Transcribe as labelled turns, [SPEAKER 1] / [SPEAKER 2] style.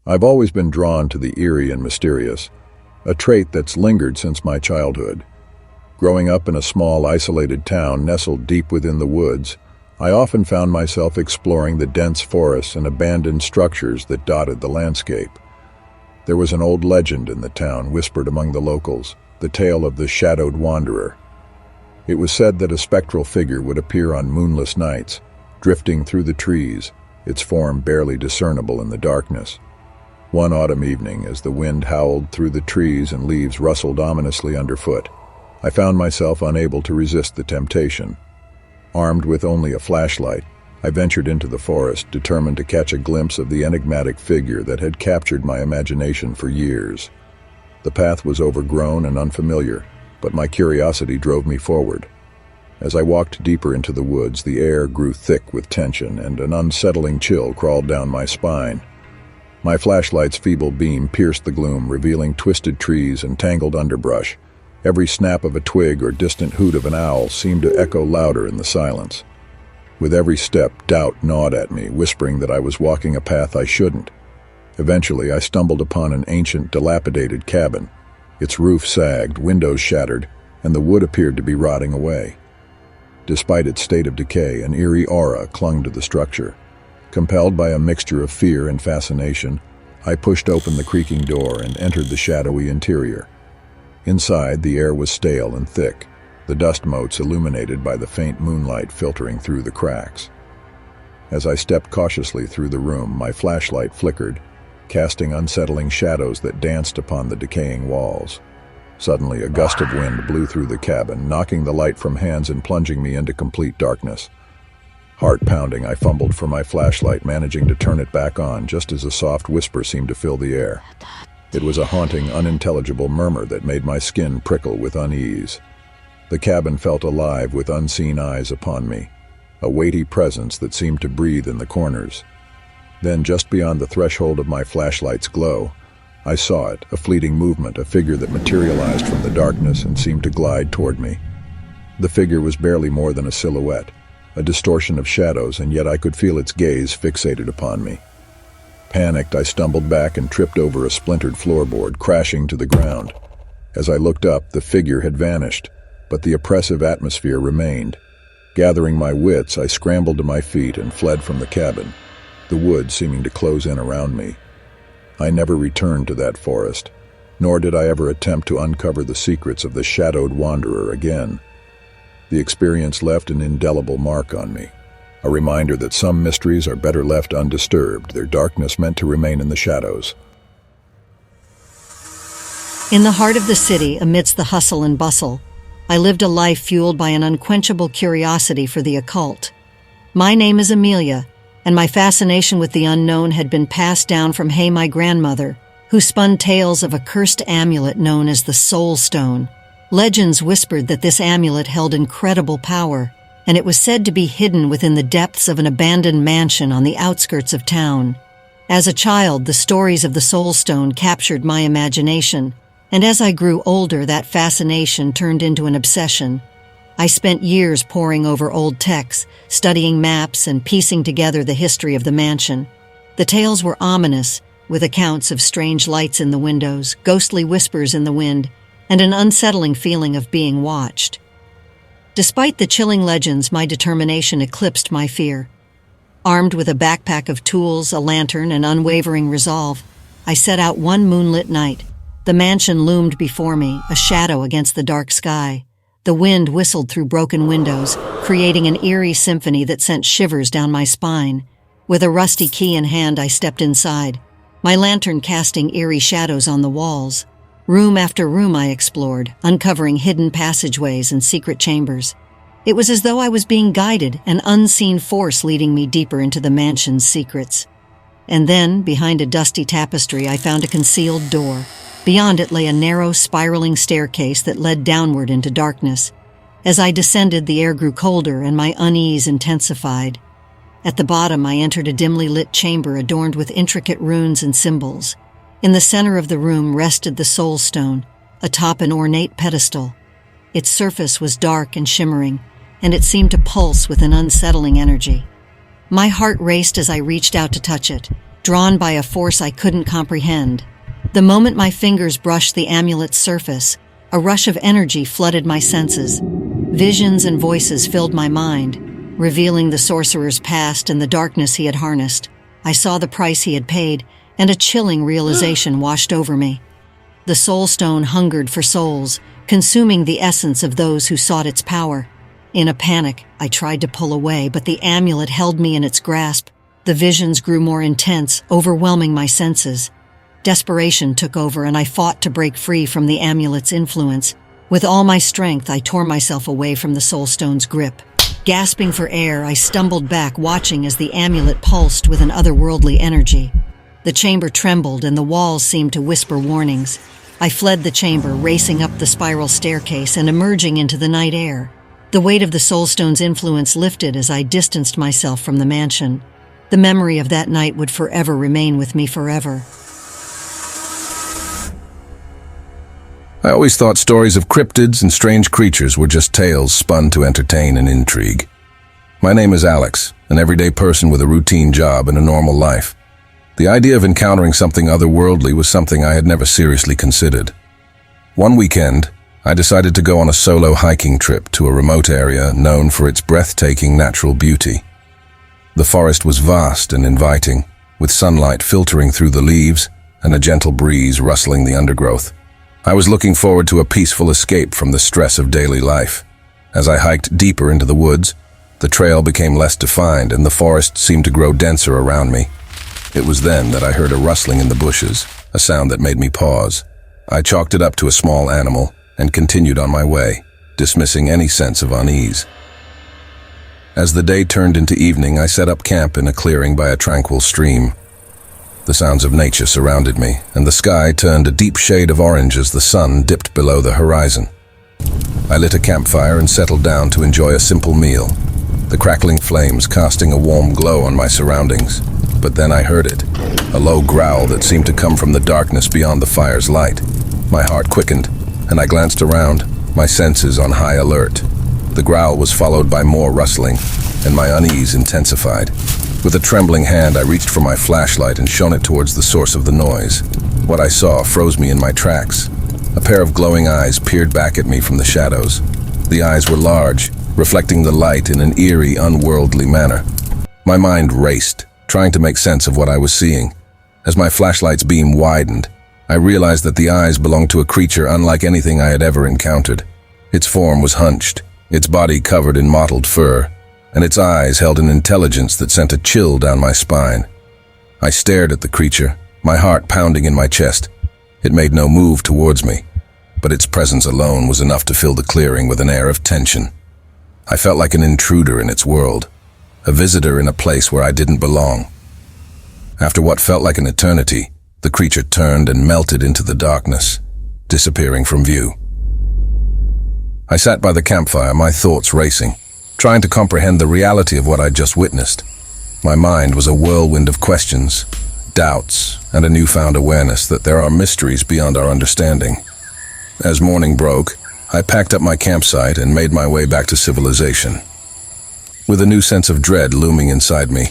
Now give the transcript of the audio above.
[SPEAKER 1] I've always been drawn to the eerie and mysterious, a trait that's lingered since my childhood. Growing up in a small, isolated town nestled deep within the woods, I often found myself exploring the dense forests and abandoned structures that dotted the landscape. There was an old legend in the town whispered among the locals, the tale of the shadowed wanderer. It was said that a spectral figure would appear on moonless nights, drifting through the trees, its form barely discernible in the darkness. One autumn evening, as the wind howled through the trees and leaves rustled ominously underfoot, I found myself unable to resist the temptation. Armed with only a flashlight, I ventured into the forest, determined to catch a glimpse of the enigmatic figure that had captured my imagination for years. The path was overgrown and unfamiliar, but my curiosity drove me forward. As I walked deeper into the woods, the air grew thick with tension, and an unsettling chill crawled down my spine. My flashlight's feeble beam pierced the gloom, revealing twisted trees and tangled underbrush. Every snap of a twig or distant hoot of an owl seemed to echo louder in the silence. With every step, doubt gnawed at me, whispering that I was walking a path I shouldn't. Eventually, I stumbled upon an ancient, dilapidated cabin. Its roof sagged, windows shattered, and the wood appeared to be rotting away. Despite its state of decay, an eerie aura clung to the structure. Compelled by a mixture of fear and fascination, I pushed open the creaking door and entered the shadowy interior. Inside, the air was stale and thick, the dust motes illuminated by the faint moonlight filtering through the cracks. As I stepped cautiously through the room, my flashlight flickered, casting unsettling shadows that danced upon the decaying walls. Suddenly, a gust of wind blew through the cabin, knocking the light from hands and plunging me into complete darkness. Heart pounding, I fumbled for my flashlight, managing to turn it back on just as a soft whisper seemed to fill the air. It was a haunting, unintelligible murmur that made my skin prickle with unease. The cabin felt alive with unseen eyes upon me, a weighty presence that seemed to breathe in the corners. Then, just beyond the threshold of my flashlight's glow, I saw it, a fleeting movement, a figure that materialized from the darkness and seemed to glide toward me. The figure was barely more than a silhouette, a distortion of shadows, and yet I could feel its gaze fixated upon me. Panicked, I stumbled back and tripped over a splintered floorboard, crashing to the ground. As I looked up, the figure had vanished, but the oppressive atmosphere remained. Gathering my wits, I scrambled to my feet and fled from the cabin, the woods seeming to close in around me. I never returned to that forest, nor did I ever attempt to uncover the secrets of the shadowed wanderer again. The experience left an indelible mark on me, a reminder that some mysteries are better left undisturbed, their darkness meant to remain in the shadows.
[SPEAKER 2] In the heart of the city, amidst the hustle and bustle, I lived a life fueled by an unquenchable curiosity for the occult. My name is Amelia, and my fascination with the unknown had been passed down from my grandmother, who spun tales of a cursed amulet known as the Soul Stone. Legends whispered that this amulet held incredible power, and it was said to be hidden within the depths of an abandoned mansion on the outskirts of town. As a child, the stories of the Soul Stone captured my imagination, and as I grew older, that fascination turned into an obsession. I spent years poring over old texts, studying maps, and piecing together the history of the mansion. The tales were ominous, with accounts of strange lights in the windows, ghostly whispers in the wind, and an unsettling feeling of being watched. Despite the chilling legends, my determination eclipsed my fear. Armed with a backpack of tools, a lantern, and unwavering resolve, I set out one moonlit night. The mansion loomed before me, a shadow against the dark sky. The wind whistled through broken windows, creating an eerie symphony that sent shivers down my spine. With a rusty key in hand, I stepped inside, my lantern casting eerie shadows on the walls. Room after room I explored, uncovering hidden passageways and secret chambers. It was as though I was being guided, an unseen force leading me deeper into the mansion's secrets. And then, behind a dusty tapestry, I found a concealed door. Beyond it lay a narrow, spiraling staircase that led downward into darkness. As I descended, the air grew colder and my unease intensified. At the bottom, I entered a dimly lit chamber adorned with intricate runes and symbols. In the center of the room rested the Soul Stone, atop an ornate pedestal. Its surface was dark and shimmering, and it seemed to pulse with an unsettling energy. My heart raced as I reached out to touch it, drawn by a force I couldn't comprehend. The moment my fingers brushed the amulet's surface, a rush of energy flooded my senses. Visions and voices filled my mind, revealing the sorcerer's past and the darkness he had harnessed. I saw the price he had paid, and a chilling realization washed over me. The Soul Stone hungered for souls, consuming the essence of those who sought its power. In a panic, I tried to pull away, but the amulet held me in its grasp. The visions grew more intense, overwhelming my senses. Desperation took over, and I fought to break free from the amulet's influence. With all my strength, I tore myself away from the Soul Stone's grip. Gasping for air, I stumbled back, watching as the amulet pulsed with an otherworldly energy. The chamber trembled, and the walls seemed to whisper warnings. I fled the chamber, racing up the spiral staircase and emerging into the night air. The weight of the Soul Stone's influence lifted as I distanced myself from the mansion. The memory of that night would forever remain with me forever.
[SPEAKER 3] I always thought stories of cryptids and strange creatures were just tales spun to entertain and intrigue. My name is Alex, an everyday person with a routine job and a normal life. The idea of encountering something otherworldly was something I had never seriously considered. One weekend, I decided to go on a solo hiking trip to a remote area known for its breathtaking natural beauty. The forest was vast and inviting, with sunlight filtering through the leaves and a gentle breeze rustling the undergrowth. I was looking forward to a peaceful escape from the stress of daily life. As I hiked deeper into the woods, the trail became less defined and the forest seemed to grow denser around me. It was then that I heard a rustling in the bushes, a sound that made me pause. I chalked it up to a small animal and continued on my way, dismissing any sense of unease. As the day turned into evening, I set up camp in a clearing by a tranquil stream. The sounds of nature surrounded me, and the sky turned a deep shade of orange as the sun dipped below the horizon. I lit a campfire and settled down to enjoy a simple meal, the crackling flames casting a warm glow on my surroundings. But then I heard it, a low growl that seemed to come from the darkness beyond the fire's light. My heart quickened, and I glanced around, my senses on high alert. The growl was followed by more rustling, and my unease intensified. With a trembling hand, I reached for my flashlight and shone it towards the source of the noise. What I saw froze me in my tracks. A pair of glowing eyes peered back at me from the shadows. The eyes were large, reflecting the light in an eerie, unworldly manner. My mind raced, trying to make sense of what I was seeing. As my flashlight's beam widened, I realized that the eyes belonged to a creature unlike anything I had ever encountered. Its form was hunched, its body covered in mottled fur, and its eyes held an intelligence that sent a chill down my spine. I stared at the creature, my heart pounding in my chest. It made no move towards me, but its presence alone was enough to fill the clearing with an air of tension. I felt like an intruder in its world, a visitor in a place where I didn't belong. After what felt like an eternity, the creature turned and melted into the darkness, disappearing from view. I sat by the campfire, my thoughts racing, trying to comprehend the reality of what I'd just witnessed. My mind was a whirlwind of questions, doubts, and a newfound awareness that there are mysteries beyond our understanding. As morning broke, I packed up my campsite and made my way back to civilization. With a new sense of dread looming inside me,